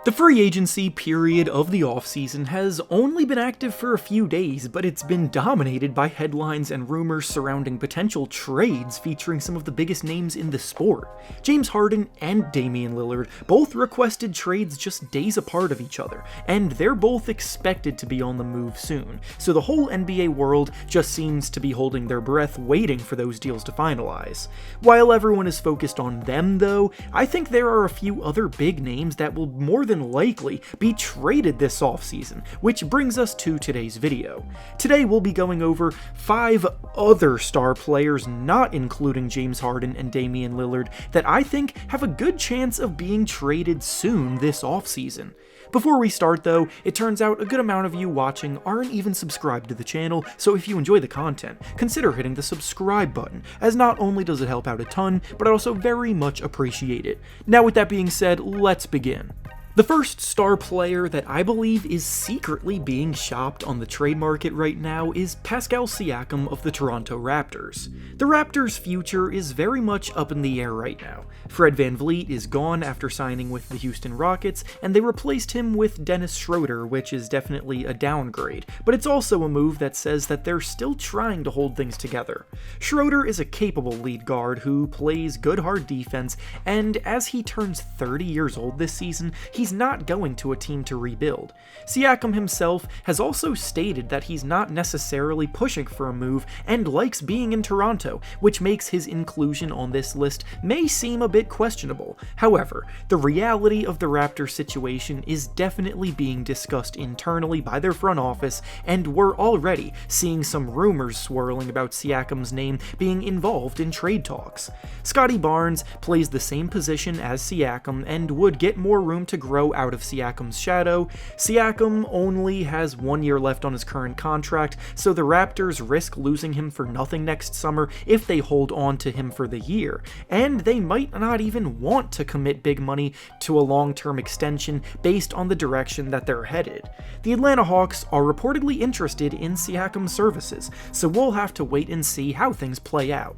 The free agency period of the offseason has only been active for a few days, but it's been dominated by headlines and rumors surrounding potential trades featuring some of the biggest names in the sport. James Harden and Damian Lillard both requested trades just days apart of each other, and they're both expected to be on the move soon, so the whole NBA world just seems to be holding their breath waiting for those deals to finalize. While everyone is focused on them though, I think there are a few other big names that will more than likely be traded this offseason, which brings us to today's video. Today we'll be going over 5 other star players, not including James Harden and Damian Lillard, that I think have a good chance of being traded soon this offseason. Before we start though, it turns out a good amount of you watching aren't even subscribed to the channel, so if you enjoy the content, consider hitting the subscribe button, as not only does it help out a ton, but I also very much appreciate it. Now with that being said, let's begin. The first star player that I believe is secretly being shopped on the trade market right now is Pascal Siakam of the Toronto Raptors. The Raptors' future is very much up in the air right now. Fred VanVleet is gone after signing with the Houston Rockets, and they replaced him with Dennis Schroeder, which is definitely a downgrade, but it's also a move that says that they're still trying to hold things together. Schroeder is a capable lead guard who plays good hard defense, and as he turns 30 years old this season, he's not going to a team to rebuild. Siakam himself has also stated that he's not necessarily pushing for a move and likes being in Toronto, which makes his inclusion on this list may seem a bit questionable. However, the reality of the Raptors situation is definitely being discussed internally by their front office, and we're already seeing some rumors swirling about Siakam's name being involved in trade talks. Scotty Barnes plays the same position as Siakam and would get more room to grow out of Siakam's shadow. Siakam only has 1 year left on his current contract, so the Raptors risk losing him for nothing next summer if they hold on to him for the year, and they might not even want to commit big money to a long-term extension based on the direction that they're headed. The Atlanta Hawks are reportedly interested in Siakam's services, so we'll have to wait and see how things play out.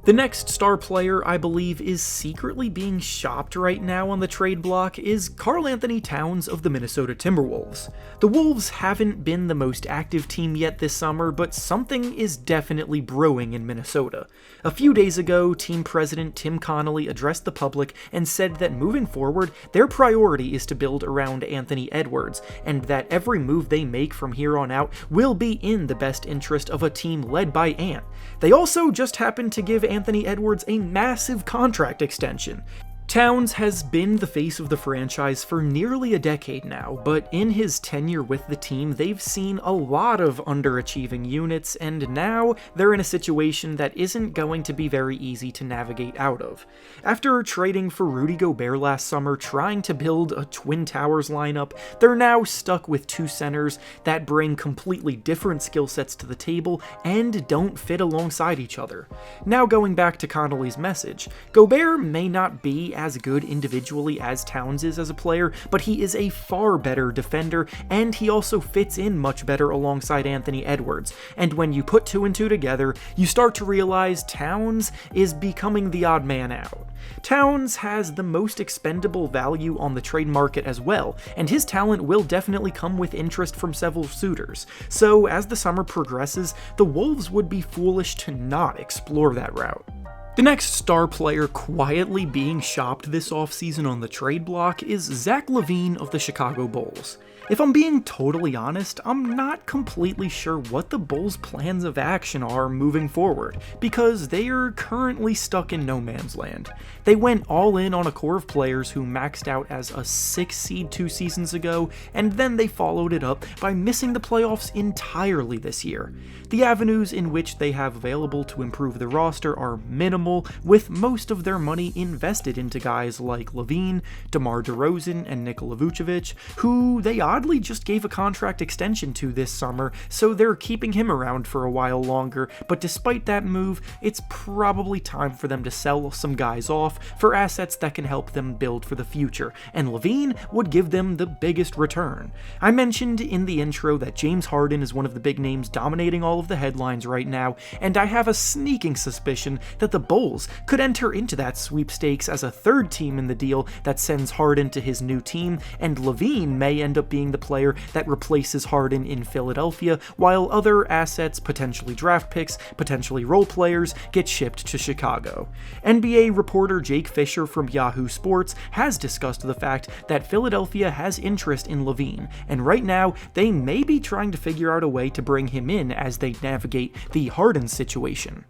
The next star player I believe is secretly being shopped right now on the trade block is KarlAnthony Towns of the Minnesota Timberwolves. The Wolves haven't been the most active team yet this summer, but something is definitely brewing in Minnesota. A few days ago, team president Tim Connolly addressed the public and said that moving forward, their priority is to build around Anthony Edwards, and that every move they make from here on out will be in the best interest of a team led by Ant. They also just happened to give Anthony Edwards a massive contract extension. Towns has been the face of the franchise for nearly a decade now, but in his tenure with the team, they've seen a lot of underachieving units, and now they're in a situation that isn't going to be very easy to navigate out of. After trading for Rudy Gobert last summer, trying to build a Twin Towers lineup, they're now stuck with 2 centers that bring completely different skill sets to the table and don't fit alongside each other. Now going back to Connolly's message, Gobert may not be as good individually as Towns is as a player, but he is a far better defender, and he also fits in much better alongside Anthony Edwards. And when you put 2 and 2 together, you start to realize Towns is becoming the odd man out. Towns has the most expendable value on the trade market as well, and his talent will definitely come with interest from several suitors. So as the summer progresses, the Wolves would be foolish to not explore that route. The next star player quietly being shopped this offseason on the trade block is Zach Lavine of the Chicago Bulls. If I'm being totally honest, I'm not completely sure what the Bulls' plans of action are moving forward, because they are currently stuck in no man's land. They went all in on a core of players who maxed out as a 6 seed 2 seasons ago, and then they followed it up by missing the playoffs entirely this year. The avenues in which they have available to improve the roster are minimal, with most of their money invested into guys like Levine, DeMar DeRozan, and Nikola Vucevic, who they oddly just gave a contract extension to this summer, so they're keeping him around for a while longer, but despite that move, it's probably time for them to sell some guys off for assets that can help them build for the future, and Levine would give them the biggest return. I mentioned in the intro that James Harden is one of the big names dominating all of the headlines right now, and I have a sneaking suspicion that the Bulls Bulls could enter into that sweepstakes as a third team in the deal that sends Harden to his new team, and Levine may end up being the player that replaces Harden in Philadelphia, while other assets, potentially draft picks, potentially role players, get shipped to Chicago. NBA reporter Jake Fisher from Yahoo Sports has discussed the fact that Philadelphia has interest in Levine, and right now they may be trying to figure out a way to bring him in as they navigate the Harden situation.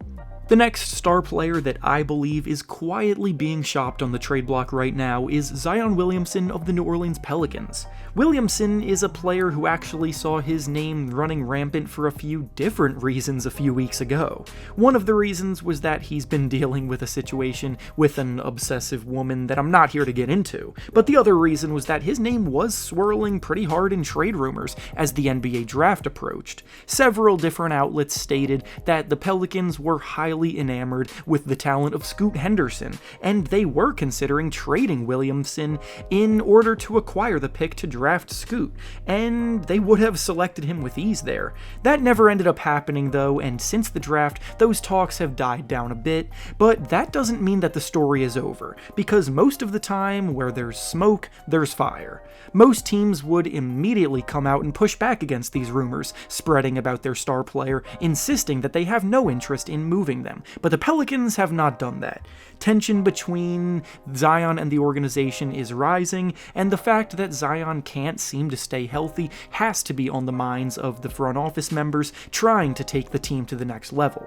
The next star player that I believe is quietly being shopped on the trade block right now is Zion Williamson of the New Orleans Pelicans. Williamson is a player who actually saw his name running rampant for a few different reasons a few weeks ago. One of the reasons was that he's been dealing with a situation with an obsessive woman that I'm not here to get into, but the other reason was that his name was swirling pretty hard in trade rumors as the NBA draft approached. Several different outlets stated that the Pelicans were highly enamored with the talent of Scoot Henderson, and they were considering trading Williamson in order to acquire the pick to draft Scoot, and they would have selected him with ease there. That never ended up happening though, and since the draft, those talks have died down a bit, but that doesn't mean that the story is over, because most of the time where there's smoke, there's fire. Most teams would immediately come out and push back against these rumors, spreading about their star player, insisting that they have no interest in moving them. But the Pelicans have not done that. Tension between Zion and the organization is rising, and the fact that Zion can't seem to stay healthy has to be on the minds of the front office members trying to take the team to the next level.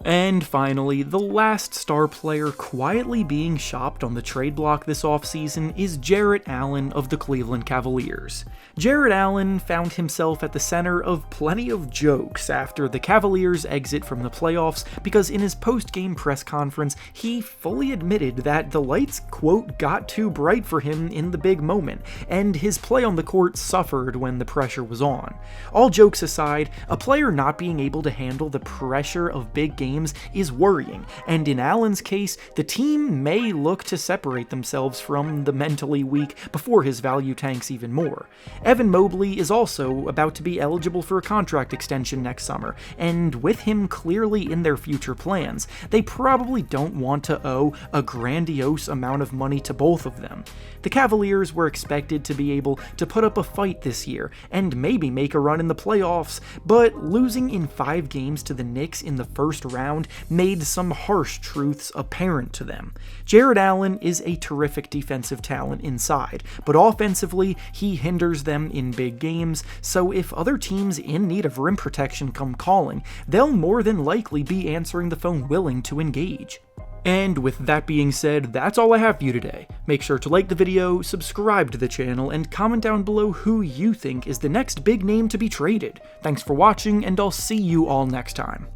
And finally, the last star player quietly being shopped on the trade block this offseason is Jarrett Allen of the Cleveland Cavaliers. Jarrett Allen found himself at the center of plenty of jokes after the Cavaliers' exit from the playoffs, because in his post-game press conference, he fully admitted that the lights, quote, got too bright for him in the big moment, and his play on the court suffered when the pressure was on. All jokes aside, a player not being able to handle the pressure of big games is worrying, and in Allen's case, the team may look to separate themselves from the mentally weak before his value tanks even more. Evan Mobley is also about to be eligible for a contract extension next summer, and with him clearly in their future plans, they probably don't want to owe a grandiose amount of money to both of them. The Cavaliers were expected to be able to put up a fight this year, and maybe make a run in the playoffs, but losing in 5 games to the Knicks in the first round made some harsh truths apparent to them. Jarrett Allen is a terrific defensive talent inside, but offensively, he hinders them in big games, so if other teams in need of rim protection come calling, they'll more than likely be answering the phone willing to engage. And with that being said, that's all I have for you today. Make sure to like the video, subscribe to the channel, and comment down below who you think is the next big name to be traded. Thanks for watching, and I'll see you all next time.